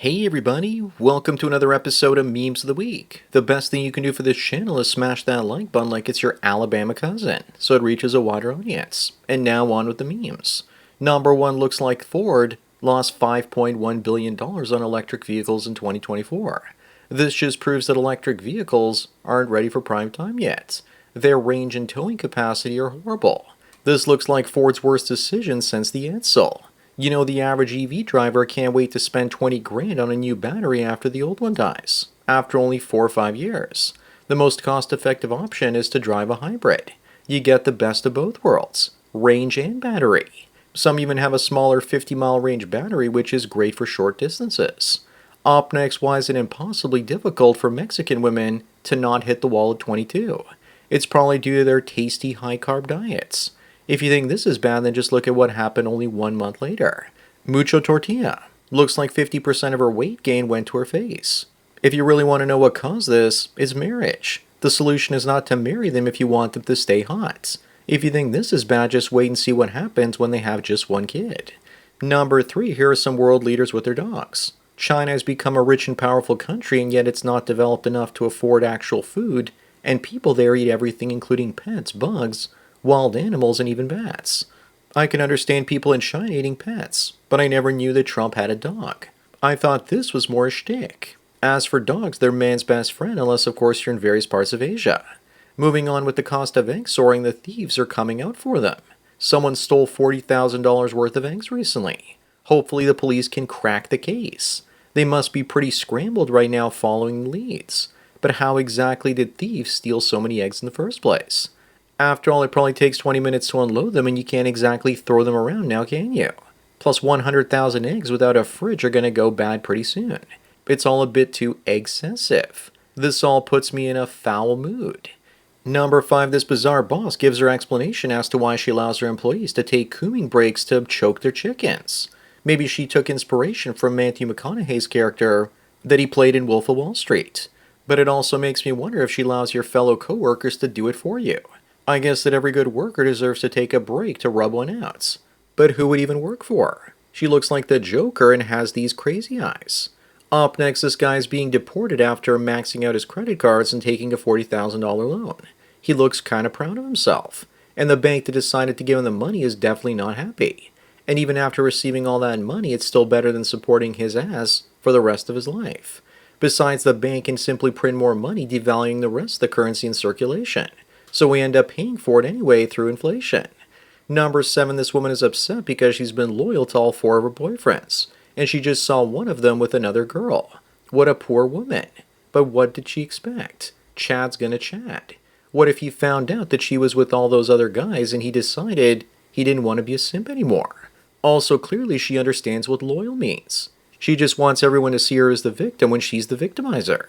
Hey everybody, welcome to another episode of Memes of the Week. The best thing you can do for this channel is smash that like button like it's your Alabama cousin, so it reaches a wider audience. And now on with the memes. Number one looks like Ford lost $5.1 billion on electric vehicles in 2024. This just proves that electric vehicles aren't ready for prime time yet. Their range and towing capacity are horrible. This looks like Ford's worst decision since the Edsel. You know, the average EV driver can't wait to spend 20 grand on a new battery after the old one dies, after only 4 or 5 years. The most cost-effective option is to drive a hybrid. You get the best of both worlds, range and battery. Some even have a smaller 50-mile range battery, which is great for short distances. Up next, why is it impossibly difficult for Mexican women to not hit the wall at 22? It's probably due to their tasty high-carb diets. If you think this is bad, then just look at what happened only 1 month later. Mucho tortilla. Looks like 50% of her weight gain went to her face. If you really want to know what caused this, it's marriage. The solution is not to marry them if you want them to stay hot. If you think this is bad, just wait and see what happens when they have just one kid. Number 3, here are some world leaders with their dogs. China has become a rich and powerful country, and yet it's not developed enough to afford actual food, and people there eat everything including pets, bugs, wild animals, and even bats. I can understand people in China eating pets, but I never knew that Trump had a dog. I thought this was more a shtick. As for dogs, they're man's best friend, unless of course you're in various parts of Asia. Moving on with the cost of eggs soaring, the thieves are coming out for them. Someone stole $40,000 worth of eggs recently. Hopefully the police can crack the case. They must be pretty scrambled right now following leads. But how exactly did thieves steal so many eggs in the first place? After all, it probably takes 20 minutes to unload them, and you can't exactly throw them around now, can you? Plus 100,000 eggs without a fridge are going to go bad pretty soon. It's all a bit too excessive. This all puts me in a foul mood. Number 5, this bizarre boss gives her explanation as to why she allows her employees to take cooming breaks to choke their chickens. Maybe she took inspiration from Matthew McConaughey's character that he played in Wolf of Wall Street. But it also makes me wonder if she allows your fellow coworkers to do it for you. I guess that every good worker deserves to take a break to rub one out. But who would even work for her? She looks like the Joker and has these crazy eyes. Up next, this guy is being deported after maxing out his credit cards and taking a $40,000 loan. He looks kind of proud of himself, and the bank that decided to give him the money is definitely not happy. And even after receiving all that money, it's still better than supporting his ass for the rest of his life. Besides, the bank can simply print more money, devaluing the rest of the currency in circulation. So we end up paying for it anyway through inflation. Number 7, this woman is upset because she's been loyal to all 4 of her boyfriends, and she just saw one of them with another girl. What a poor woman. But what did she expect? Chad's gonna Chad. What if he found out that she was with all those other guys and he decided he didn't want to be a simp anymore? Also, clearly she understands what loyal means. She just wants everyone to see her as the victim when she's the victimizer.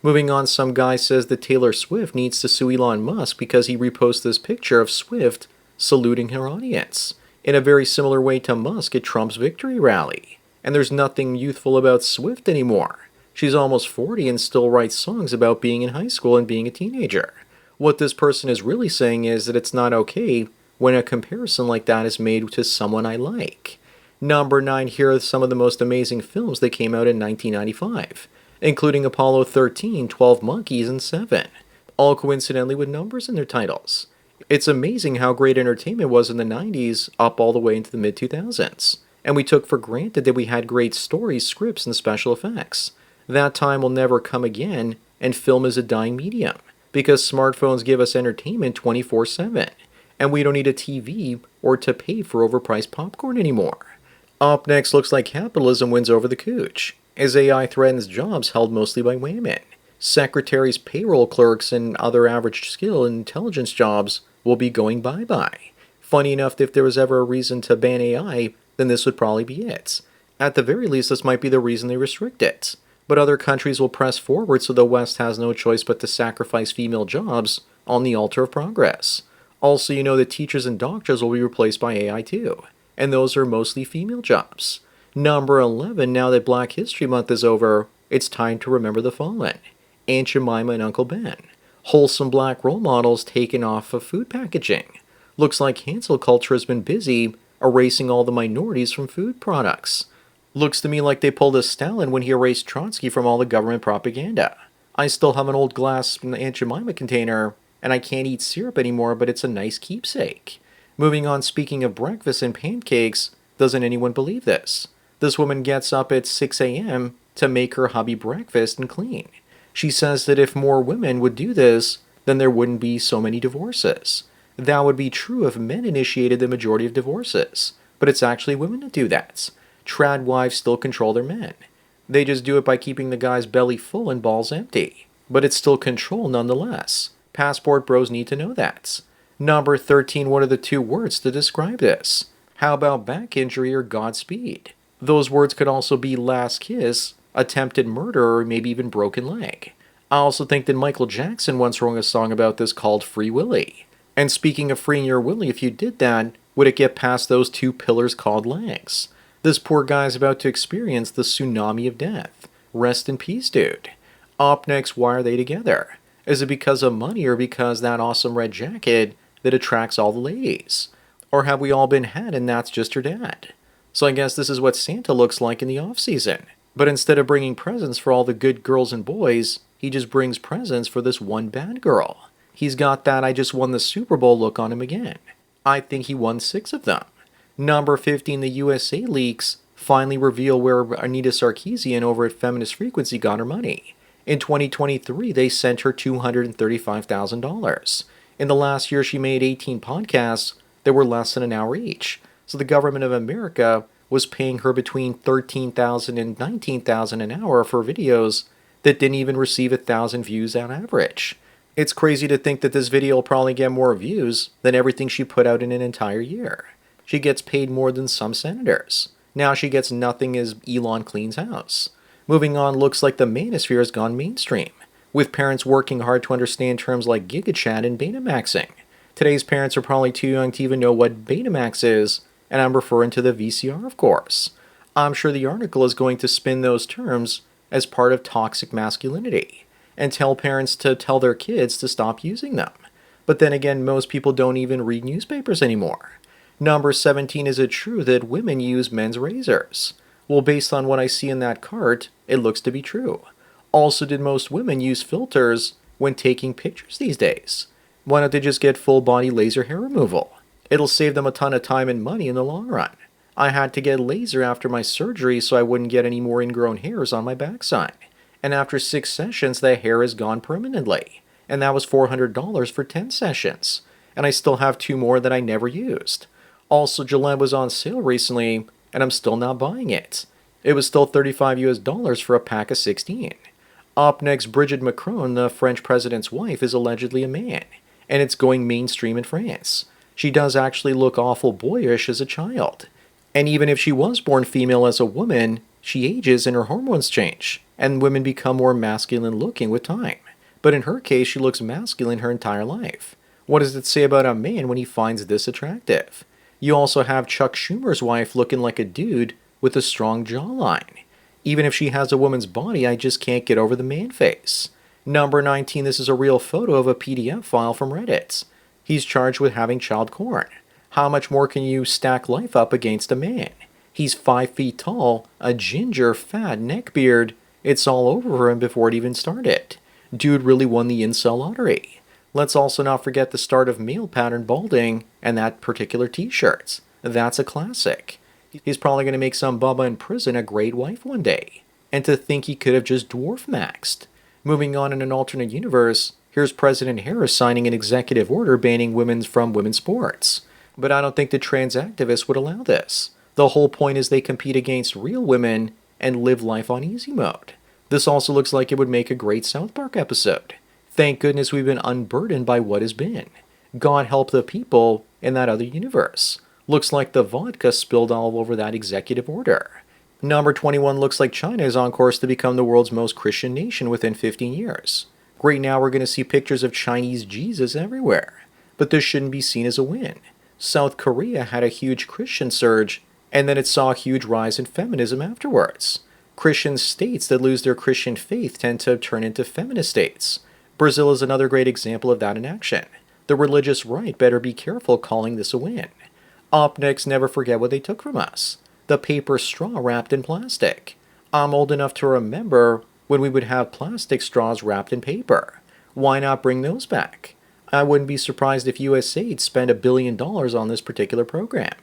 Moving on, some guy says that Taylor Swift needs to sue Elon Musk because he reposted this picture of Swift saluting her audience, in a very similar way to Musk at Trump's victory rally. And there's nothing youthful about Swift anymore. She's almost 40 and still writes songs about being in high school and being a teenager. What this person is really saying is that it's not okay when a comparison like that is made to someone I like. Number 9, here are some of the most amazing films that came out in 1995. Including Apollo 13, 12 Monkeys, and 7, all coincidentally with numbers in their titles. It's amazing how great entertainment was in the 90s up all the way into the mid-2000s, and we took for granted that we had great stories, scripts, and special effects. That time will never come again, and film is a dying medium, because smartphones give us entertainment 24/7, and we don't need a TV or to pay for overpriced popcorn anymore. Up next, looks like capitalism wins over the cooch, as AI threatens jobs held mostly by women. Secretaries, payroll clerks, and other average skill and intelligence jobs will be going bye-bye. Funny enough, if there was ever a reason to ban AI, then this would probably be it. At the very least, this might be the reason they restrict it. But other countries will press forward, so the West has no choice but to sacrifice female jobs on the altar of progress. Also, you know that teachers and doctors will be replaced by AI too, and those are mostly female jobs. Number 11, now that Black History Month is over, it's time to remember the fallen. Aunt Jemima and Uncle Ben. Wholesome black role models taken off of food packaging. Looks like cancel culture has been busy erasing all the minorities from food products. Looks to me like they pulled a Stalin when he erased Trotsky from all the government propaganda. I still have an old glass Aunt Jemima container, and I can't eat syrup anymore, but it's a nice keepsake. Moving on, speaking of breakfast and pancakes, doesn't anyone believe this? This woman gets up at 6 a.m. to make her hubby breakfast and clean. She says that if more women would do this, then there wouldn't be so many divorces. That would be true if men initiated the majority of divorces, but it's actually women that do that. Trad wives still control their men. They just do it by keeping the guy's belly full and balls empty. But it's still control nonetheless. Passport bros need to know that. Number 13, what are the two words to describe this? How about back injury or Godspeed? Those words could also be last kiss, attempted murder, or maybe even broken leg. I also think that Michael Jackson once wrote a song about this called Free Willy. And speaking of freeing your willy, if you did that, would it get past those two pillars called legs? This poor guy is about to experience the tsunami of death. Rest in peace, dude. Up next, why are they together? Is it because of money or because that awesome red jacket that attracts all the ladies? Or have we all been had and that's just her dad? So I guess this is what Santa looks like in the off-season. But instead of bringing presents for all the good girls and boys, he just brings presents for this one bad girl. He's got that I just won the Super Bowl look on him again. I think he won 6 of them. Number 15, the USA leaks finally reveal where Anita Sarkeesian over at Feminist Frequency got her money. In 2023, they sent her $235,000. In the last year, she made 18 podcasts that were less than an hour each. So the government of America was paying her between $13,000 and $19,000 an hour for videos that didn't even receive 1,000 views on average. It's crazy to think that this video will probably get more views than everything she put out in an entire year. She gets paid more than some senators. Now she gets nothing as Elon cleans house. Moving on, looks like the manosphere has gone mainstream, with parents working hard to understand terms like GigaChat and Betamaxing. Today's parents are probably too young to even know what Betamax is, and I'm referring to the VCR, of course. I'm sure the article is going to spin those terms as part of toxic masculinity, and tell parents to tell their kids to stop using them. But then again, most people don't even read newspapers anymore. Number 17, is it true that women use men's razors? Well, based on what I see in that cart, it looks to be true. Also, did most women use filters when taking pictures these days? Why don't they just get full body laser hair removal? It'll save them a ton of time and money in the long run. I had to get laser after my surgery so I wouldn't get any more ingrown hairs on my backside. And after 6 sessions, the hair is gone permanently. And that was $400 for 10 sessions. And I still have 2 more that I never used. Also, Gillette was on sale recently, and I'm still not buying it. It was still $35 for a pack of 16. Up next, Brigitte Macron, the French president's wife, is allegedly a man, and it's going mainstream in France. She does actually look awful boyish as a child. And even if she was born female as a woman, she ages and her hormones change, and women become more masculine looking with time. But in her case, she looks masculine her entire life. What does it say about a man when he finds this attractive? You also have Chuck Schumer's wife looking like a dude with a strong jawline. Even if she has a woman's body, I just can't get over the man face. Number 19, this is a real photo of a PDF file from Reddit. He's charged with having child porn. How much more can you stack life up against a man? He's 5 feet tall, a ginger, fat neckbeard. It's all over him before it even started. Dude really won the incel lottery. Let's also not forget the start of male pattern balding and that particular t-shirt. That's a classic. He's probably going to make some bubba in prison a great wife one day. And to think he could have just dwarf maxed. Moving on, in an alternate universe, here's President Harris signing an executive order banning women from women's sports. But I don't think the trans activists would allow this. The whole point is they compete against real women and live life on easy mode. This also looks like it would make a great South Park episode. Thank goodness we've been unburdened by what has been. God help the people in that other universe. Looks like the vodka spilled all over that executive order. Number 21, looks like China is on course to become the world's most Christian nation within 15 years. Great, now we're going to see pictures of Chinese Jesus everywhere. But this shouldn't be seen as a win. South Korea had a huge Christian surge, and then it saw a huge rise in feminism afterwards. Christian states that lose their Christian faith tend to turn into feminist states. Brazil is another great example of that in action. The religious right better be careful calling this a win. Up next, never forget what they took from us. the paper straw wrapped in plastic. I'm old enough to remember when we would have plastic straws wrapped in paper. Why not bring those back? I wouldn't be surprised if USAID spent $1 billion on this particular program.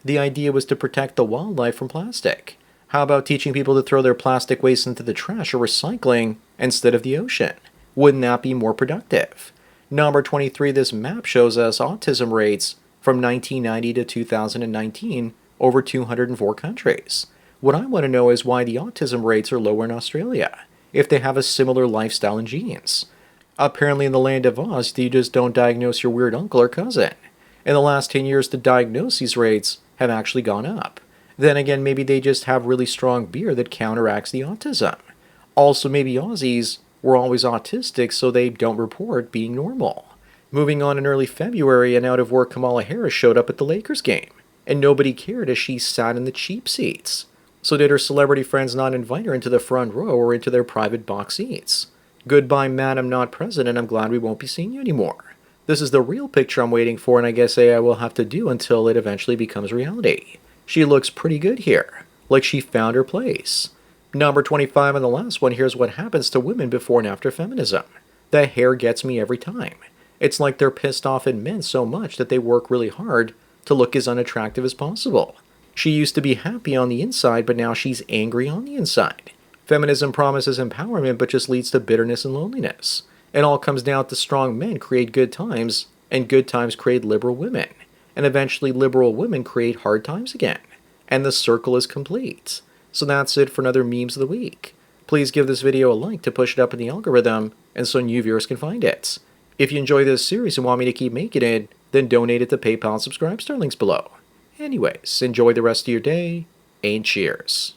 The idea was to protect the wildlife from plastic. How about teaching people to throw their plastic waste into the trash or recycling instead of the ocean? Wouldn't that be more productive? Number 23, this map shows us autism rates from 1990 to 2019 over 204 countries. What I want to know is why the autism rates are lower in Australia, if they have a similar lifestyle and genes. Apparently in the land of Oz, you just don't diagnose your weird uncle or cousin. In the last 10 years, the diagnosis rates have actually gone up. Then again, maybe they just have really strong beer that counteracts the autism. Also, maybe Aussies were always autistic, so they don't report being normal. Moving on, in early February, an out-of-work Kamala Harris showed up at the Lakers game, and nobody cared as she sat in the cheap seats. So did her celebrity friends not invite her into the front row or into their private box seats? Goodbye, Madam Not President, I'm glad we won't be seeing you anymore. This is the real picture I'm waiting for, and I guess AI will have to do until it eventually becomes reality. She looks pretty good here, like she found her place. Number 25 and the last one, here's what happens to women before and after feminism. The hair gets me every time. It's like they're pissed off at men so much that they work really hard to look as unattractive as possible. She used to be happy on the inside, but now she's angry on the inside. Feminism promises empowerment, but just leads to bitterness and loneliness. It all comes down to strong men create good times, and good times create liberal women. And eventually liberal women create hard times again. And the circle is complete. So that's it for another Memes of the Week. Please give this video a like to push it up in the algorithm, and so new viewers can find it. If you enjoy this series and want me to keep making it, then donate it to PayPal and subscribe to our links below. Anyways, enjoy the rest of your day, and cheers.